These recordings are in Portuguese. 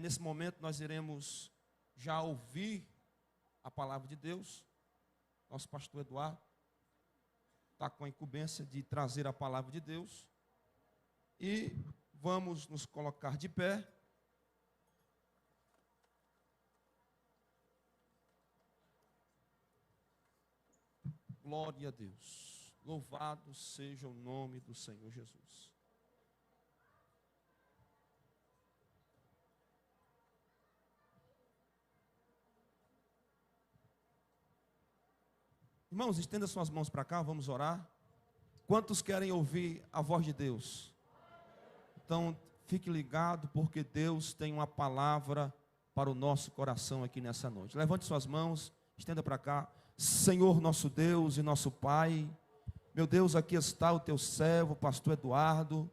Nesse momento nós iremos já ouvir a palavra de Deus. Nosso pastor Eduardo está com a incumbência de trazer a palavra de Deus. E vamos nos colocar de pé. Glória a Deus. Louvado seja o nome do Senhor Jesus. Irmãos, estenda suas mãos para cá, vamos orar. Quantos querem ouvir a voz de Deus? Então, fique ligado, porque Deus tem uma palavra para o nosso coração aqui nessa noite. Levante suas mãos, estenda para cá. Senhor nosso Deus e nosso Pai, meu Deus, aqui está o teu servo, pastor Eduardo.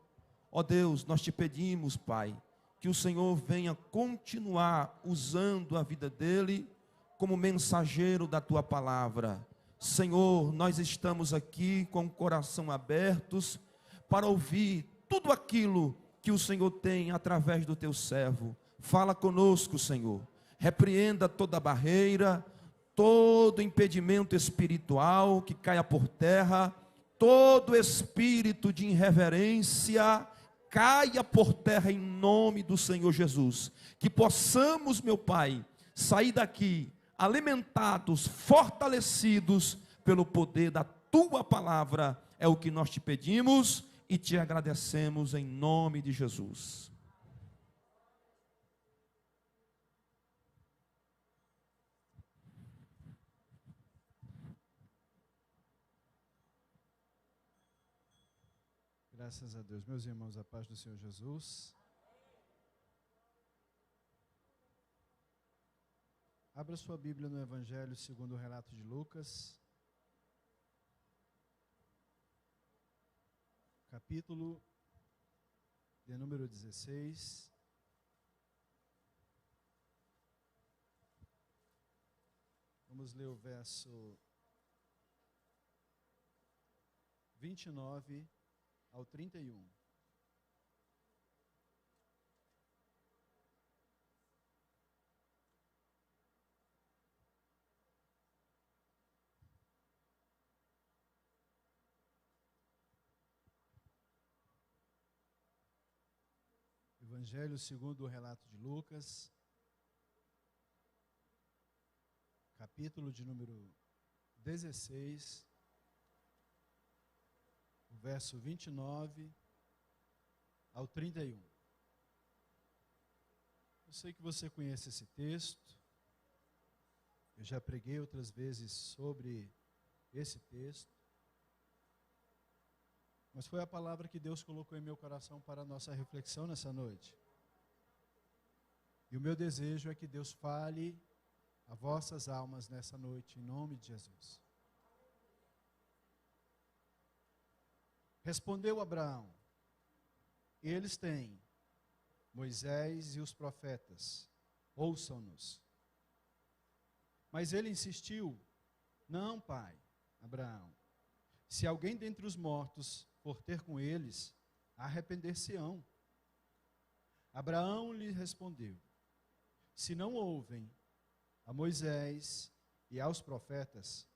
Ó Deus, nós te pedimos, Pai, que o Senhor venha continuar usando a vida dele como mensageiro da tua palavra. Senhor, nós estamos aqui com o coração abertos para ouvir tudo aquilo que o Senhor tem através do teu servo. Fala conosco, Senhor. Repreenda toda barreira, todo impedimento espiritual que caia por terra, todo espírito de irreverência caia por terra em nome do Senhor Jesus. Que possamos, meu Pai, sair daqui alimentados, fortalecidos pelo poder da tua palavra. É o que nós te pedimos e te agradecemos em nome de Jesus. Graças a Deus. Meus irmãos, a paz do Senhor Jesus. Abra sua Bíblia no Evangelho segundo o relato de Lucas, capítulo de número 16. Vamos ler o verso 29 ao 31. Evangelho segundo o relato de Lucas, capítulo de número 16, o verso 29 ao 31. Eu sei que você conhece esse texto, eu já preguei outras vezes sobre esse texto, mas foi a palavra que Deus colocou em meu coração para a nossa reflexão nessa noite. E o meu desejo é que Deus fale a vossas almas nessa noite, em nome de Jesus. Respondeu Abraão: eles têm Moisés e os profetas, ouçam-nos. Mas ele insistiu: não, pai, Abraão, se alguém dentre os mortos for ter com eles, arrepender-se-ão. Abraão lhe respondeu: se não ouvem a Moisés e aos profetas,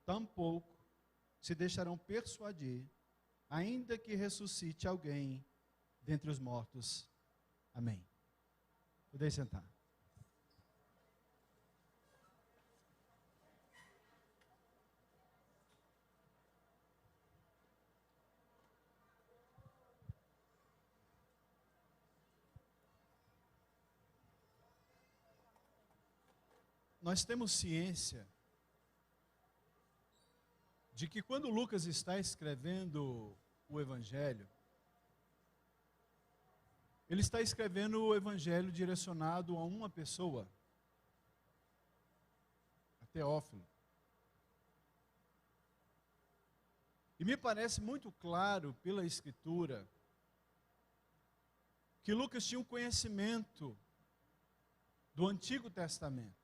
tampouco se deixarão persuadir, ainda que ressuscite alguém dentre os mortos. Amém. Podem sentar. Nós temos ciência de que quando Lucas está escrevendo o Evangelho, ele está escrevendo o Evangelho direcionado a uma pessoa, a Teófilo. E me parece muito claro pela Escritura que Lucas tinha um conhecimento do Antigo Testamento.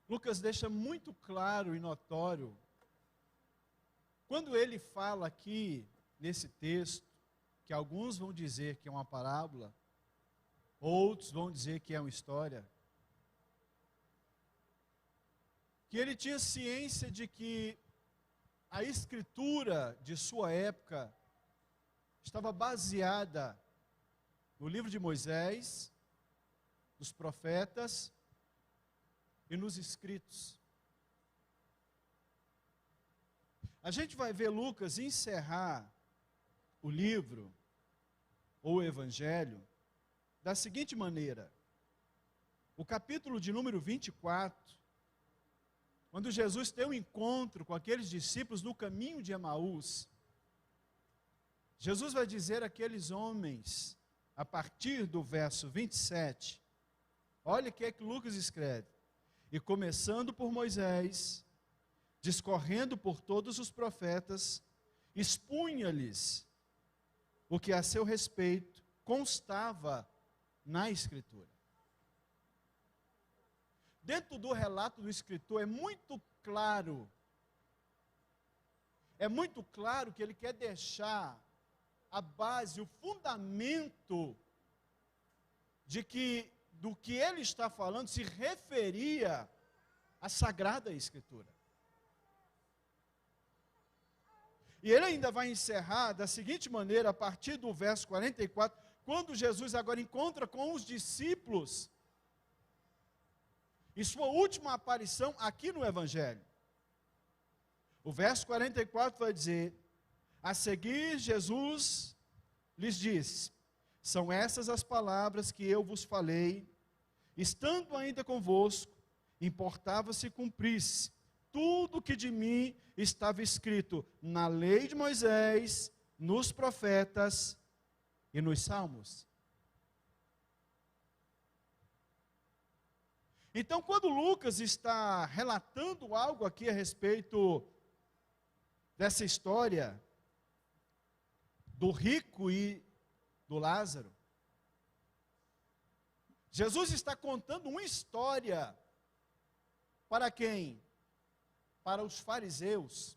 Lucas deixa muito claro e notório, quando ele fala aqui, nesse texto, que alguns vão dizer que é uma parábola, outros vão dizer que é uma história, que ele tinha ciência de que a escritura de sua época estava baseada no livro de Moisés, dos profetas e nos escritos. A gente vai ver Lucas encerrar o livro, ou o evangelho, da seguinte maneira. O capítulo de número 24, quando Jesus tem um encontro com aqueles discípulos no caminho de Emaús, Jesus vai dizer àqueles homens, a partir do verso 27, olha o que é que Lucas escreve. E começando por Moisés, discorrendo por todos os profetas, expunha-lhes o que a seu respeito constava na Escritura. Dentro do relato do escritor é muito claro que ele quer deixar a base, o fundamento do que ele está falando se referia à Sagrada Escritura. E ele ainda vai encerrar da seguinte maneira, a partir do verso 44, quando Jesus agora encontra com os discípulos, e sua última aparição aqui no Evangelho. O verso 44 vai dizer: a seguir Jesus lhes disse: são essas as palavras que eu vos falei, estando ainda convosco, importava se cumprisse tudo que de mim estava escrito na lei de Moisés, nos profetas e nos salmos. Então, quando Lucas está relatando algo aqui a respeito dessa história do rico e do Lázaro, Jesus está contando uma história para quem? Para os fariseus.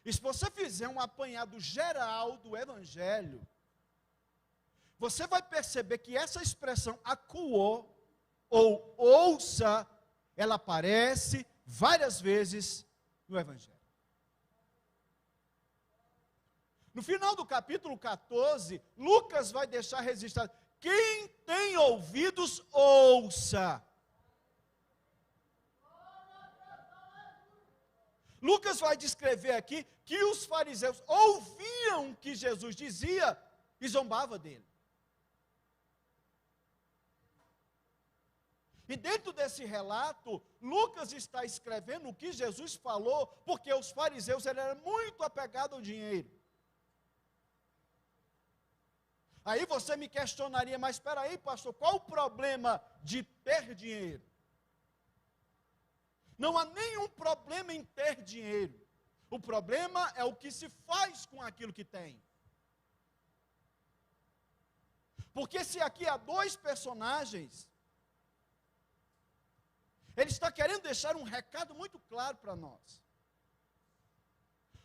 E se você fizer um apanhado geral do Evangelho, você vai perceber que essa expressão acuou, ou ouça, ela aparece várias vezes no Evangelho. No final do capítulo 14, Lucas vai deixar registrado: quem tem ouvidos, ouça. Lucas vai descrever aqui que os fariseus ouviam o que Jesus dizia e zombava dele. E dentro desse relato, Lucas está escrevendo o que Jesus falou, porque os fariseus eram muito apegados ao dinheiro. Aí você me questionaria: mas espera aí, pastor, qual o problema de ter dinheiro? Não há nenhum problema em ter dinheiro. O problema é o que se faz com aquilo que tem. Porque se aqui há dois personagens, ele está querendo deixar um recado muito claro para nós.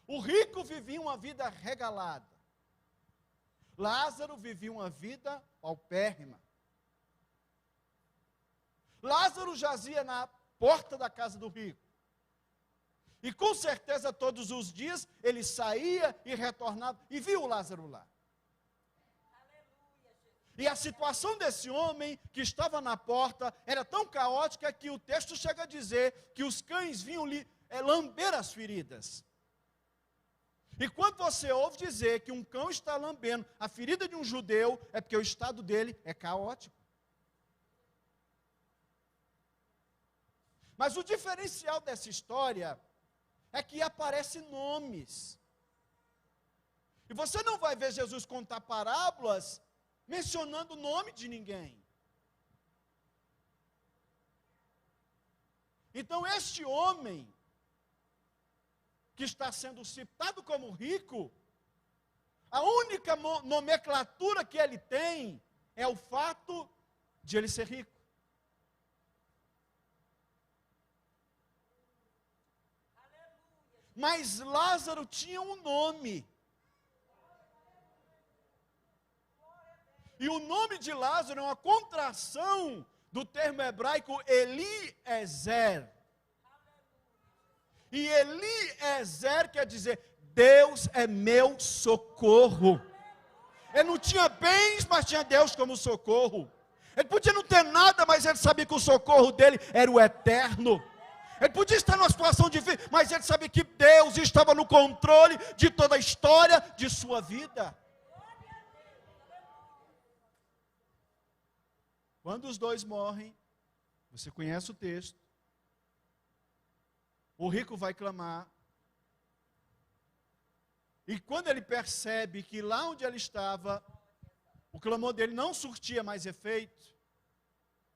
O rico vivia uma vida regalada. Lázaro vivia uma vida paupérrima. Lázaro jazia na porta da casa do rico. E com certeza todos os dias ele saía e retornava e viu o Lázaro lá. E a situação desse homem que estava na porta era tão caótica que o texto chega a dizer que os cães vinham lhe lamber as feridas. E quando você ouve dizer que um cão está lambendo a ferida de um judeu, é porque o estado dele é caótico. Mas o diferencial dessa história é que aparecem nomes. E você não vai ver Jesus contar parábolas mencionando o nome de ninguém. Então este homem, que está sendo citado como rico, a única nomenclatura que ele tem é o fato de ele ser rico. Mas Lázaro tinha um nome. E o nome de Lázaro é uma contração do termo hebraico Eliezer. E Eliezer quer dizer, Deus é meu socorro. Ele não tinha bens, mas tinha Deus como socorro. Ele podia não ter nada, mas ele sabia que o socorro dele era o eterno. Ele podia estar numa situação difícil, mas ele sabia que Deus estava no controle de toda a história de sua vida. Quando os dois morrem, você conhece o texto, o rico vai clamar, e quando ele percebe que lá onde ele estava, o clamor dele não surtia mais efeito,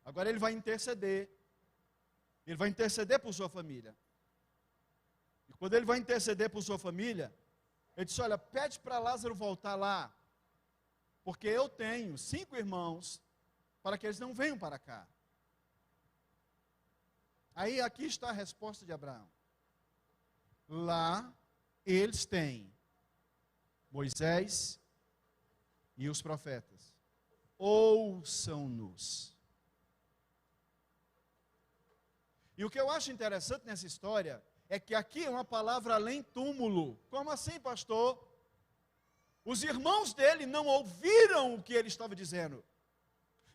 agora ele vai interceder. Ele vai interceder por sua família. E quando ele vai interceder por sua família, ele disse, olha, pede para Lázaro voltar lá, porque eu tenho 5 irmãos, para que eles não venham para cá. Aí aqui está a resposta de Abraão. Lá eles têm Moisés e os profetas. Ouçam-nos. E o que eu acho interessante nessa história é que aqui é uma palavra além túmulo. Como assim, pastor? Os irmãos dele não ouviram o que ele estava dizendo.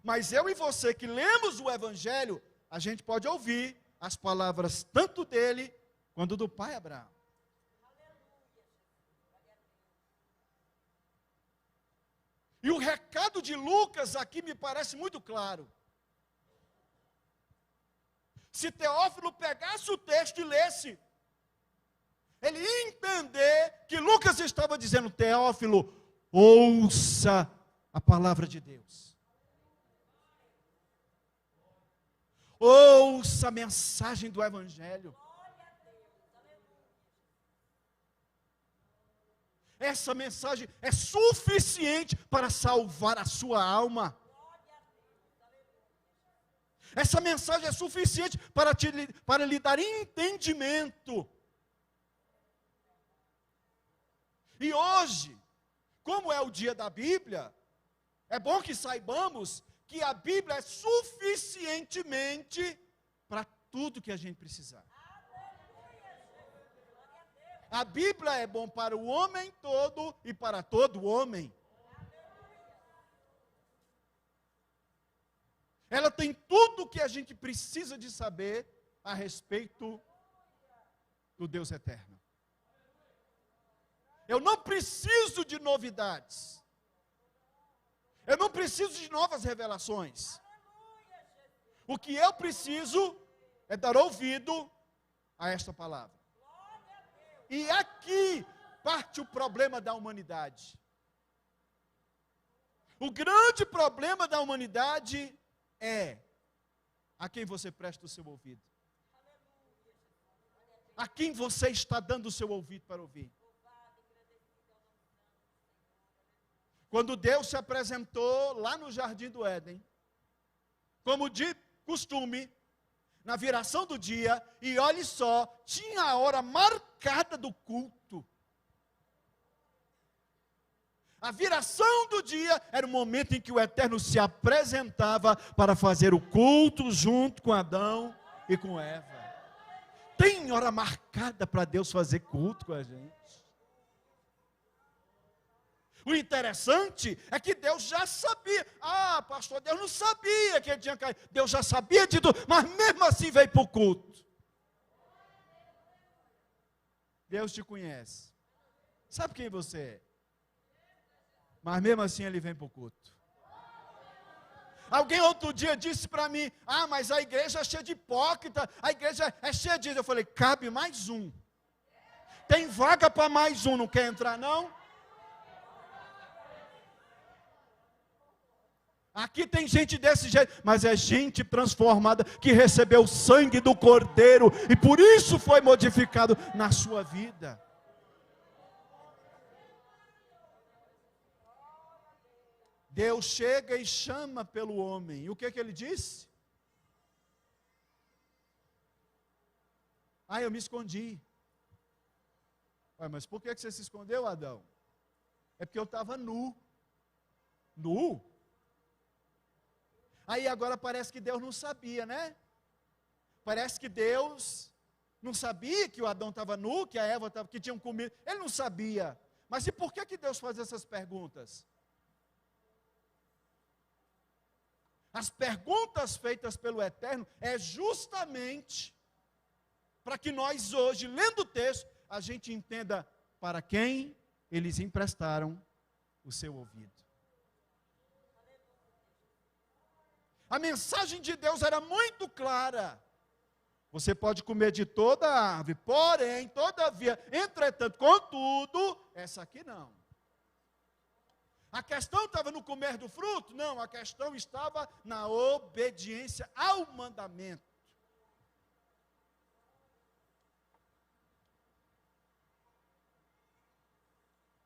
Mas eu e você que lemos o Evangelho, a gente pode ouvir as palavras tanto dele quanto do pai Abraão. E o recado de Lucas aqui me parece muito claro. Se Teófilo pegasse o texto e lesse, ele ia entender que Lucas estava dizendo, Teófilo, ouça a palavra de Deus. Ouça a mensagem do Evangelho. Essa mensagem é suficiente para salvar a sua alma. Essa mensagem é suficiente para lhe dar entendimento. E hoje, como é o dia da Bíblia, é bom que saibamos que a Bíblia é suficientemente para tudo que a gente precisar. A Bíblia é bom para o homem todo e para todo homem. Ela tem tudo o que a gente precisa de saber a respeito do Deus eterno. Eu não preciso de novidades. Eu não preciso de novas revelações. O que eu preciso é dar ouvido a esta palavra. E aqui parte o problema da humanidade. O grande problema da humanidade é a quem você presta o seu ouvido. A quem você está dando o seu ouvido para ouvir. Quando Deus se apresentou lá no Jardim do Éden, como de costume, na viração do dia, e olhe só, tinha a hora marcada do culto. A viração do dia era o momento em que o Eterno se apresentava para fazer o culto junto com Adão e com Eva. Tem hora marcada para Deus fazer culto com a gente. O interessante é que Deus já sabia. Ah, pastor, Deus não sabia que ele tinha caído. Deus já sabia de tudo, mas mesmo assim veio para o culto. Deus te conhece. Sabe quem você é? Mas mesmo assim ele vem para o culto. Alguém outro dia disse para mim, ah, mas a igreja é cheia de hipócrita, a igreja é cheia disso. Eu falei, cabe mais um. Tem vaga para mais um, não quer entrar não? Aqui tem gente desse jeito, mas é gente transformada, que recebeu o sangue do Cordeiro, e por isso foi modificado na sua vida. Deus chega e chama pelo homem. E o que ele disse? Ah, eu me escondi. Ué, mas por que você se escondeu, Adão? É porque eu estava nu. Nu? Aí agora parece que Deus não sabia, né? Parece que Deus não sabia que o Adão estava nu, que a Eva estava, que tinham comido. Ele não sabia. Mas e por que Deus faz essas perguntas? As perguntas feitas pelo Eterno é justamente para que nós hoje, lendo o texto, a gente entenda para quem eles emprestaram o seu ouvido. A mensagem de Deus era muito clara. Você pode comer de toda a árvore, porém, todavia, entretanto, contudo, essa aqui não. A questão estava no comer do fruto? Não, a questão estava na obediência ao mandamento.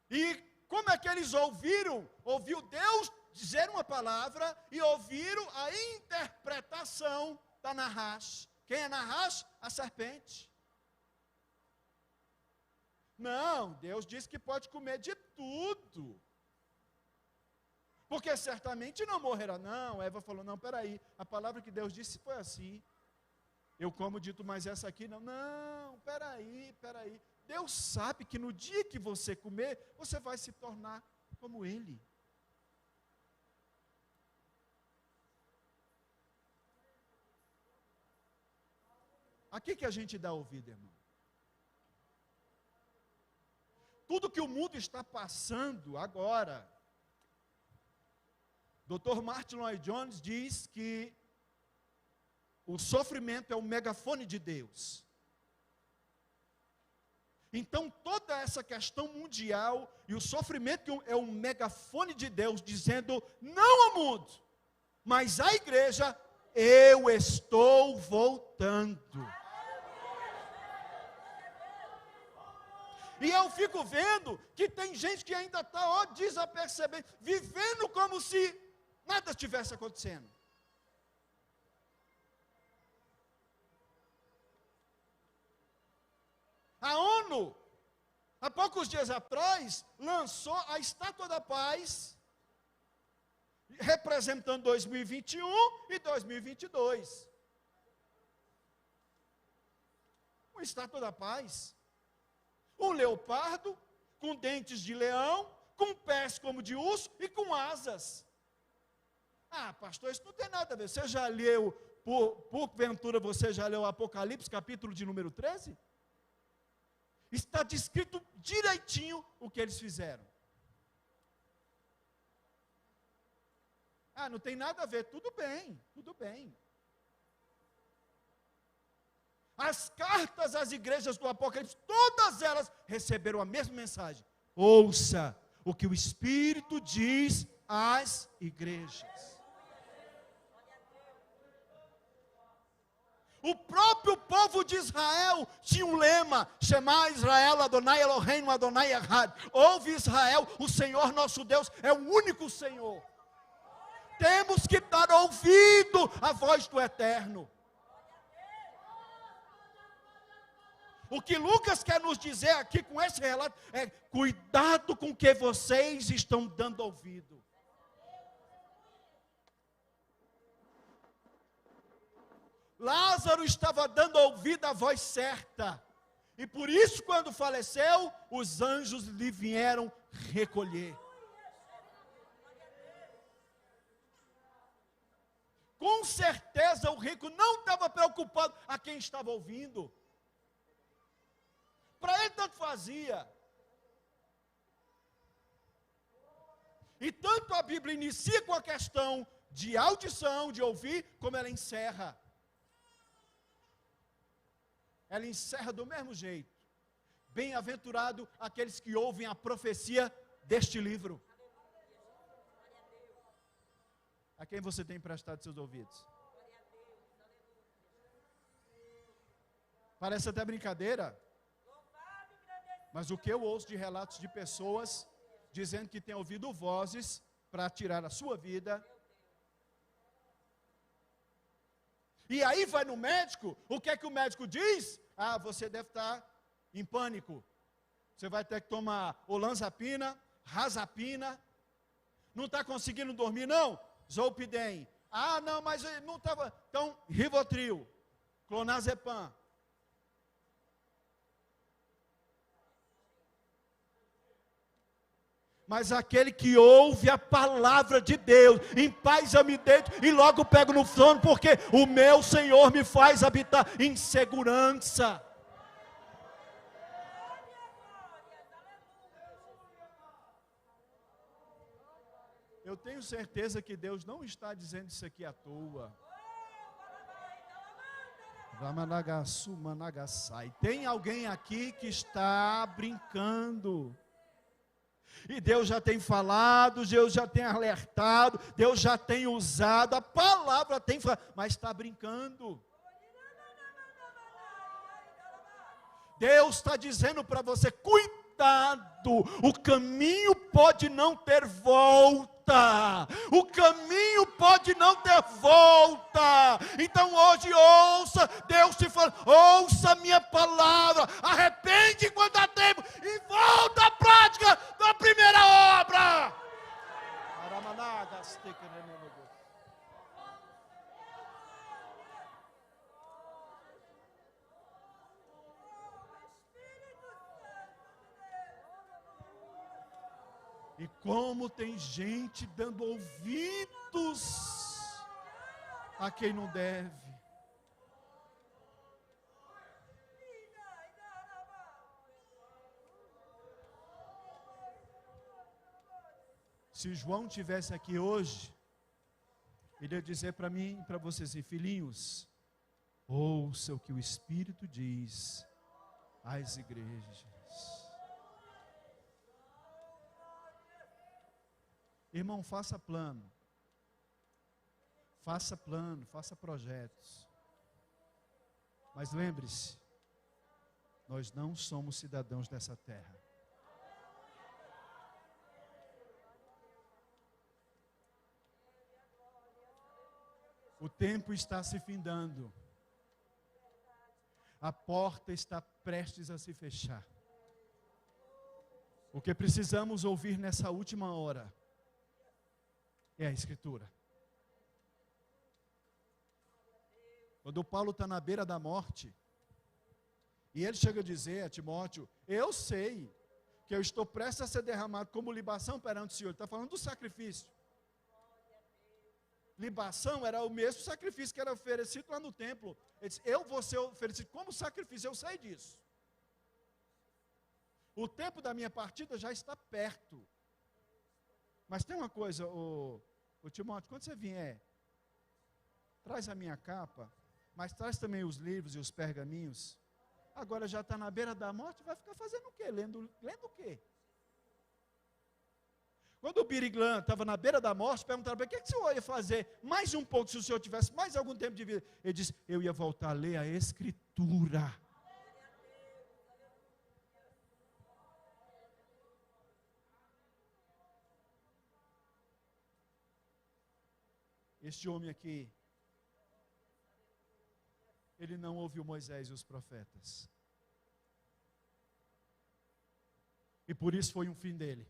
E como é que eles ouviram? Ouviu Deus dizer uma palavra e ouviram a interpretação da Nahash. Quem é Nahash? A serpente. Não, Deus disse que pode comer de tudo. Porque certamente não morrerá. Não, Eva falou, não, peraí, a palavra que Deus disse foi assim. Eu como dito, mas essa aqui não. Não, peraí. Deus sabe que no dia que você comer, você vai se tornar como Ele. Aqui que a gente dá ouvido, irmão. Tudo que o mundo está passando agora, Dr. Martin Lloyd Jones diz que o sofrimento é o megafone de Deus. Então, toda essa questão mundial e o sofrimento é um megafone de Deus, dizendo, não ao mundo, mas à igreja, eu estou voltando. E eu fico vendo que tem gente que ainda está desapercebendo, vivendo como se nada estivesse acontecendo. A ONU, há poucos dias atrás, lançou a Estátua da Paz, representando 2021 e 2022. Uma Estátua da Paz. Um leopardo, com dentes de leão, com pés como de urso e com asas. Ah, pastor, isso não tem nada a ver. Você já leu, porventura você já leu Apocalipse, capítulo de número 13? Está descrito direitinho o que eles fizeram. Ah, não tem nada a ver. Tudo bem, tudo bem. As cartas às igrejas do Apocalipse, todas elas receberam a mesma mensagem. Ouça o que o Espírito diz às igrejas. O próprio povo de Israel tinha um lema: Shema Israel, Adonai Eloheinu, Adonai Echad. Ouve Israel, o Senhor nosso Deus é o único Senhor. Temos que dar ouvido à voz do Eterno. O que Lucas quer nos dizer aqui com esse relato é: cuidado com o que vocês estão dando ouvido. Lázaro estava dando ouvido à voz certa. E por isso, quando faleceu, os anjos lhe vieram recolher. Com certeza o rico não estava preocupado a quem estava ouvindo. Para ele tanto fazia. E tanto a Bíblia inicia com a questão de audição, de ouvir, como ela encerra. Ela encerra do mesmo jeito. Bem-aventurado aqueles que ouvem a profecia deste livro. A quem você tem emprestado seus ouvidos? Parece até brincadeira. Mas o que eu ouço de relatos de pessoas dizendo que têm ouvido vozes para tirar a sua vida. E aí vai no médico, o que é que o médico diz? Ah, você deve estar em pânico. Você vai ter que tomar olanzapina, razapina. Não está conseguindo dormir, não? Zolpidem. Ah, não, mas não estava. Então, Rivotril, Clonazepam. Mas aquele que ouve a palavra de Deus, em paz eu me deito e logo pego no sono, porque o meu Senhor me faz habitar em segurança. Eu tenho certeza que Deus não está dizendo isso aqui à toa. Ramanagasu, Managasai. Tem alguém aqui que está brincando. E Deus já tem falado, Deus já tem alertado, Deus já tem usado, a palavra tem falado, mas está brincando. Deus está dizendo para você, cuidado, o caminho pode não ter volta. O caminho pode não ter volta. Então hoje ouça, Deus te fala, ouça a minha palavra, arrepende quando há tempo e volta à prática da primeira obra. E como tem gente dando ouvidos a quem não deve. Se João tivesse aqui hoje, ele ia dizer para mim e para vocês, filhinhos, ouça o que o Espírito diz às igrejas. Irmão, faça plano, faça projetos. Mas lembre-se, nós não somos cidadãos dessa terra. O tempo está se findando. A porta está prestes a se fechar. O que precisamos ouvir nessa última hora é a Escritura. Quando Paulo está na beira da morte, e ele chega a dizer a Timóteo, eu sei que eu estou prestes a ser derramado como libação perante o Senhor. Ele está falando do sacrifício. Libação era o mesmo sacrifício que era oferecido lá no templo. Ele disse, eu vou ser oferecido como sacrifício, eu sei disso. O tempo da minha partida já está perto. Mas tem uma coisa, o Timóteo, quando você vier, traz a minha capa, mas traz também os livros e os pergaminhos. Agora já está na beira da morte, vai ficar fazendo o quê? Lendo o quê? Quando o Biriglan estava na beira da morte, perguntaram para ele, o que o senhor ia fazer mais um pouco, se o senhor tivesse mais algum tempo de vida? Ele disse, eu ia voltar a ler a Escritura. Este homem aqui, ele não ouviu Moisés e os profetas. E por isso foi um fim dele.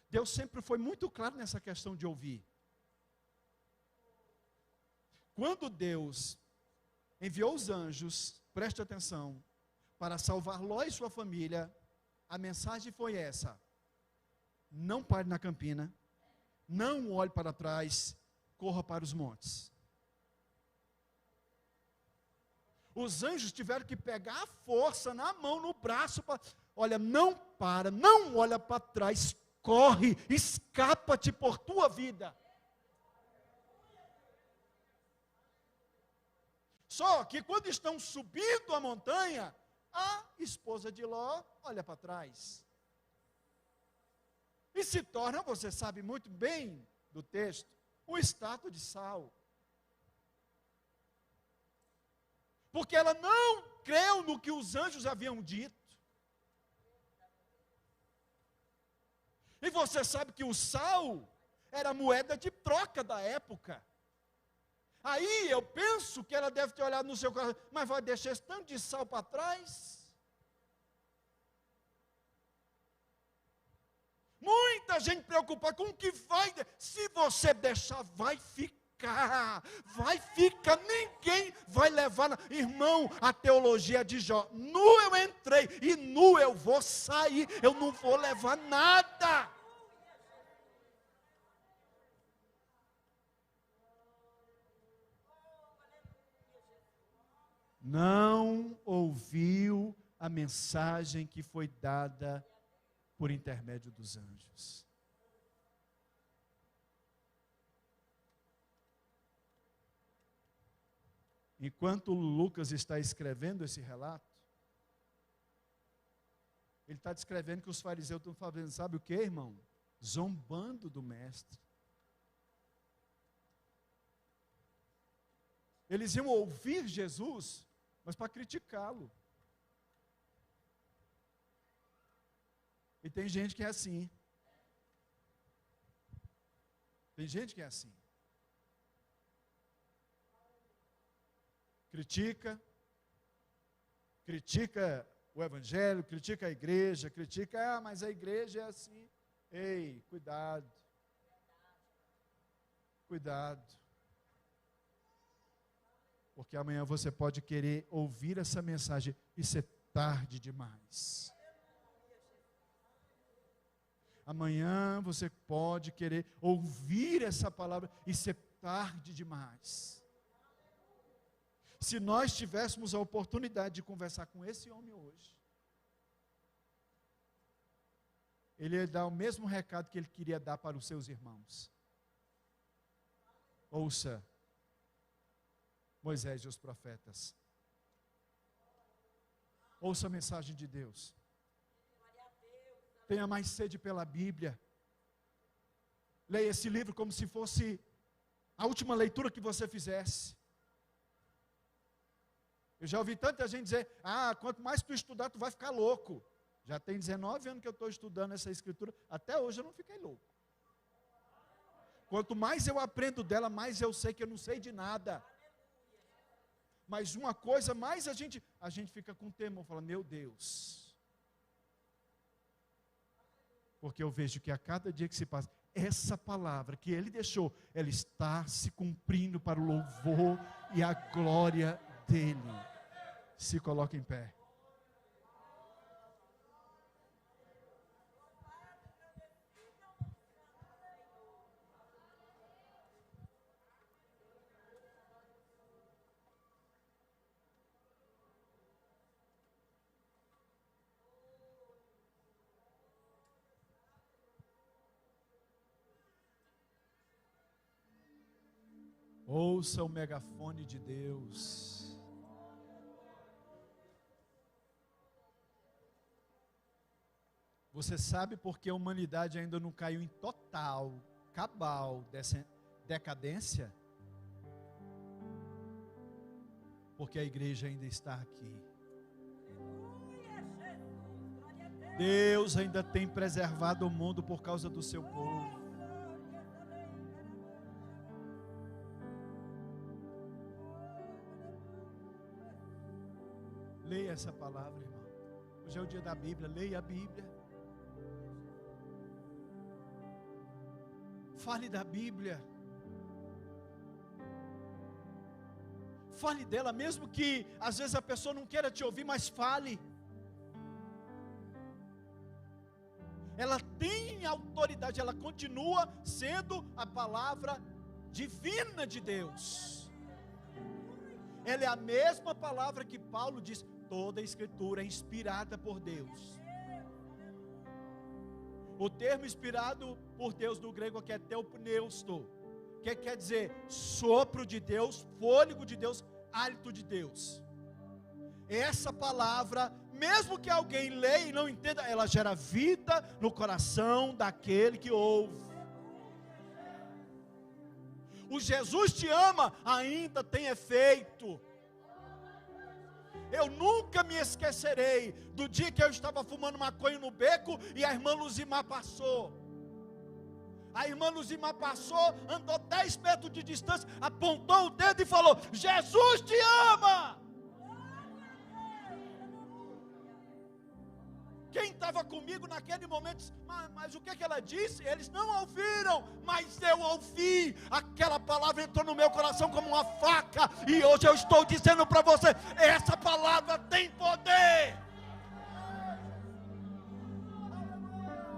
Deus sempre foi muito claro nessa questão de ouvir. Quando Deus enviou os anjos, preste atenção, para salvar Ló e sua família, a mensagem foi essa: não pare na campina, não olhe para trás, corra para os montes. Os anjos tiveram que pegar a força na mão, no braço, olha, não para, não olha para trás, corre, escapa-te por tua vida. Só que quando estão subindo a montanha, a esposa de Ló olha para trás. E se torna, você sabe muito bem do texto, um estátua de sal. Porque ela não creu no que os anjos haviam dito. E você sabe que o sal era moeda de troca da época. Aí eu penso que ela deve ter olhado no seu coração, mas vai deixar esse tanto de sal para trás? Muita a gente preocupar com o que vai. Se você deixar, vai ficar. Ninguém vai levar. Irmão, a teologia de Jó: nu eu entrei e nu eu vou sair. Eu não vou levar nada. Não ouviu a mensagem que foi dada por intermédio dos anjos. Enquanto Lucas está escrevendo esse relato, ele está descrevendo que os fariseus estão fazendo, sabe o que, irmão? Zombando do mestre. Eles iam ouvir Jesus, mas para criticá-lo. E tem gente que é assim. Tem gente que é assim. Critica o evangelho, critica a igreja, mas a igreja é assim. Ei, cuidado. Porque amanhã você pode querer ouvir essa mensagem e ser tarde demais. Amanhã você pode querer ouvir essa palavra e ser tarde demais. Se nós tivéssemos a oportunidade de conversar com esse homem hoje, ele ia dar o mesmo recado que ele queria dar para os seus irmãos. Ouça Moisés e os profetas. Ouça a mensagem de Deus. Tenha mais sede pela Bíblia. Leia esse livro como se fosse a última leitura que você fizesse. Eu já ouvi tanta gente dizer: quanto mais tu estudar, tu vai ficar louco. Já tem 19 anos que eu estou estudando essa escritura, até hoje eu não fiquei louco. Quanto mais eu aprendo dela, mais eu sei que eu não sei de nada. Mas uma coisa, mais a gente fica com temor, fala: meu Deus. Porque eu vejo que a cada dia que se passa, essa palavra que ele deixou, ela está se cumprindo para o louvor e a glória dele. Se coloca em pé. Ouça o megafone de Deus. Você sabe por que a humanidade ainda não caiu em total, cabal, decadência? Porque a igreja ainda está aqui. Deus ainda tem preservado o mundo por causa do seu povo. Leia essa palavra, irmão. Hoje é o dia da Bíblia, leia a Bíblia. Fale da Bíblia. Fale dela, mesmo que às vezes a pessoa não queira te ouvir, mas fale. Ela tem autoridade, ela continua sendo a palavra divina de Deus. Ela é a mesma palavra que Paulo diz: toda a escritura é inspirada por Deus. O termo inspirado por Deus no grego aqui é teopneusto, que quer dizer sopro de Deus, fôlego de Deus, hálito de Deus. Essa palavra, mesmo que alguém leia e não entenda, ela gera vida no coração daquele que ouve. O Jesus te ama ainda tem efeito. Eu nunca me esquecerei do dia que eu estava fumando maconha no beco e a irmã Luzimar passou. A irmã Luzimar passou, andou 10 metros de distância, apontou o dedo e falou: Jesus te ama. Quem estava comigo naquele momento disse, mas o que ela disse? Eles não ouviram, mas eu ouvi. Aquela palavra entrou no meu coração como uma faca. E hoje eu estou dizendo para você, essa palavra tem poder.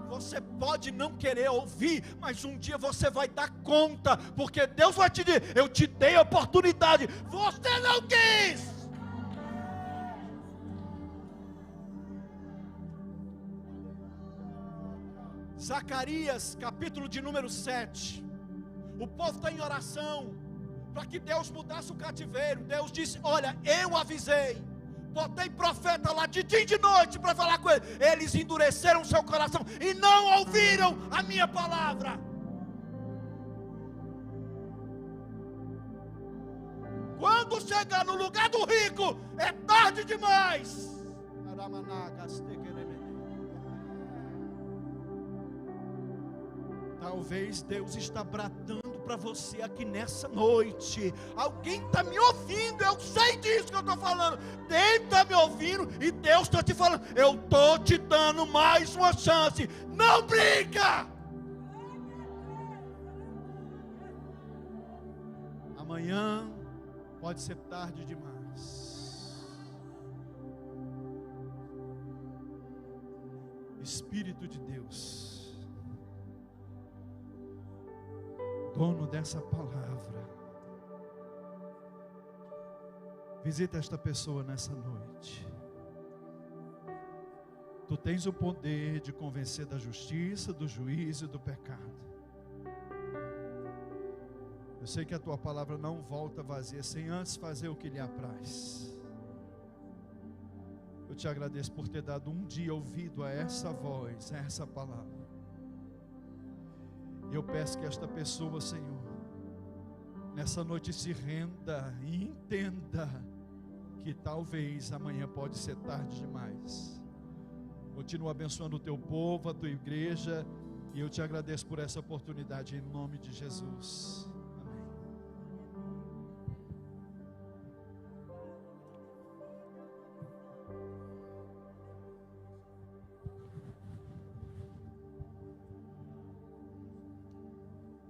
Você pode não querer ouvir, mas um dia você vai dar conta, porque Deus vai te dizer, eu te dei a oportunidade, você não quis. Zacarias, capítulo de número 7. O povo está em oração para que Deus mudasse o cativeiro. Deus disse, olha, eu avisei, botei profeta lá de dia e de noite para falar com eles. Eles endureceram seu coração e não ouviram a minha palavra. Quando chegar no lugar do rico, é tarde demais. Talvez Deus está bradando para você aqui nessa noite. Alguém está me ouvindo, eu sei disso que eu estou falando. Deus está me ouvindo e Deus está te falando, eu estou te dando mais uma chance. Não brinca! Amanhã pode ser tarde demais. Espírito de Deus, dono dessa palavra, visita esta pessoa nessa noite. Tu tens o poder de convencer da justiça, do juízo e do pecado. Eu sei que a tua palavra não volta vazia sem antes fazer o que lhe apraz. Eu te agradeço por ter dado um dia ouvido a essa voz, a essa palavra. E eu peço que esta pessoa, Senhor, nessa noite se renda e entenda que talvez amanhã pode ser tarde demais. Continua abençoando o teu povo, a tua igreja, e eu te agradeço por essa oportunidade em nome de Jesus. Amém.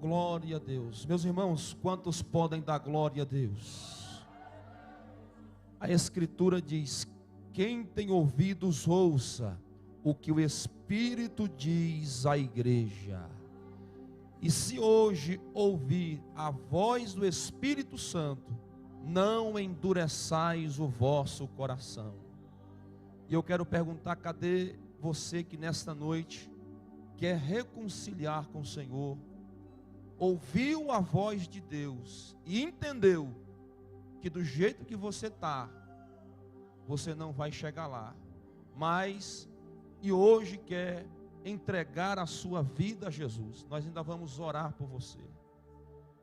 Glória a Deus. Meus irmãos, quantos podem dar glória a Deus? A Escritura diz, quem tem ouvidos ouça o que o Espírito diz à igreja. E se hoje ouvir a voz do Espírito Santo, não endureçais o vosso coração. E eu quero perguntar, cadê você que nesta noite quer reconciliar com o Senhor? Ouviu a voz de Deus e entendeu que do jeito que você está, você não vai chegar lá, mas e hoje quer entregar a sua vida a Jesus. Nós ainda vamos orar por você.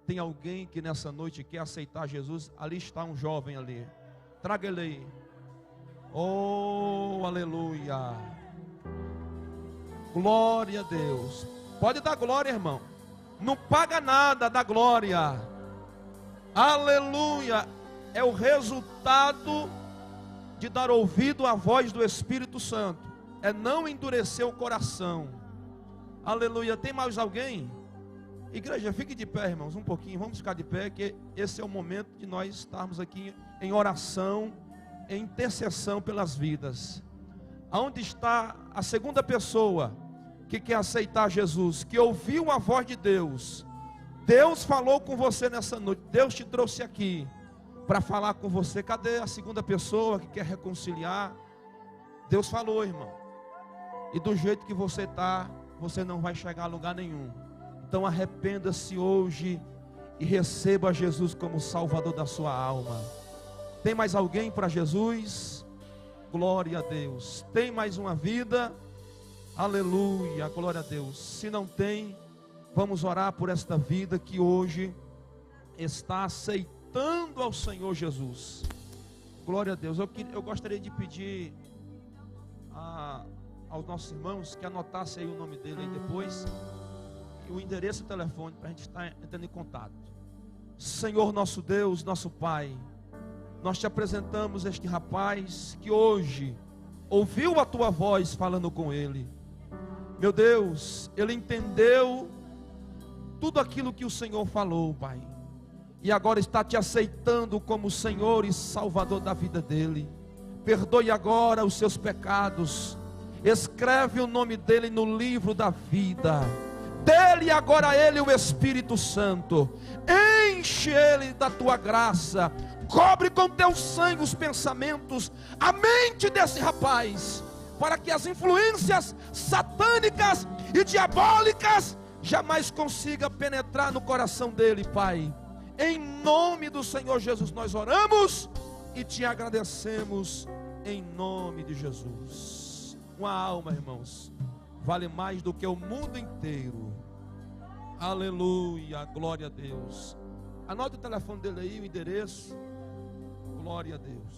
Tem alguém que nessa noite quer aceitar Jesus? Ali está um jovem ali, traga ele aí. Oh, aleluia, glória a Deus. Pode dar glória, irmão. Não paga nada, dá glória. Aleluia. É o resultado de dar ouvido à voz do Espírito Santo. É não endurecer o coração. Aleluia. Tem mais alguém? Igreja, fique de pé, irmãos, um pouquinho. Vamos ficar de pé, que esse é o momento de nós estarmos aqui em oração, em intercessão pelas vidas. Aonde está a segunda pessoa que quer aceitar Jesus, que ouviu a voz de Deus? Deus falou com você nessa noite, Deus te trouxe aqui para falar com você. Cadê a segunda pessoa que quer reconciliar? Deus falou, irmão, e do jeito que você está, você não vai chegar a lugar nenhum. Então arrependa-se hoje e receba Jesus como Salvador da sua alma. Tem mais alguém para Jesus? Glória a Deus. Tem mais uma vida? Aleluia, glória a Deus. Se não tem, vamos orar por esta vida que hoje está aceitando ao Senhor Jesus. Glória a Deus. Eu gostaria de pedir aos nossos irmãos que anotassem aí o nome dele aí depois, e o endereço e o telefone para a gente estar entrando em contato. Senhor nosso Deus, nosso Pai, nós te apresentamos este rapaz que hoje ouviu a tua voz falando com ele. Meu Deus, ele entendeu tudo aquilo que o Senhor falou, Pai, e agora está te aceitando como Senhor e Salvador da vida dele. Perdoe agora os seus pecados, escreve o nome dele no livro da vida. Dele agora a ele o Espírito Santo, enche ele da tua graça, cobre com teu sangue os pensamentos, a mente desse rapaz, para que as influências satânicas e diabólicas jamais consiga penetrar no coração dele, Pai. Em nome do Senhor Jesus nós oramos e te agradecemos, em nome de Jesus. Uma alma, irmãos, vale mais do que o mundo inteiro. Aleluia, glória a Deus. Anote o telefone dele aí, o endereço. Glória a Deus.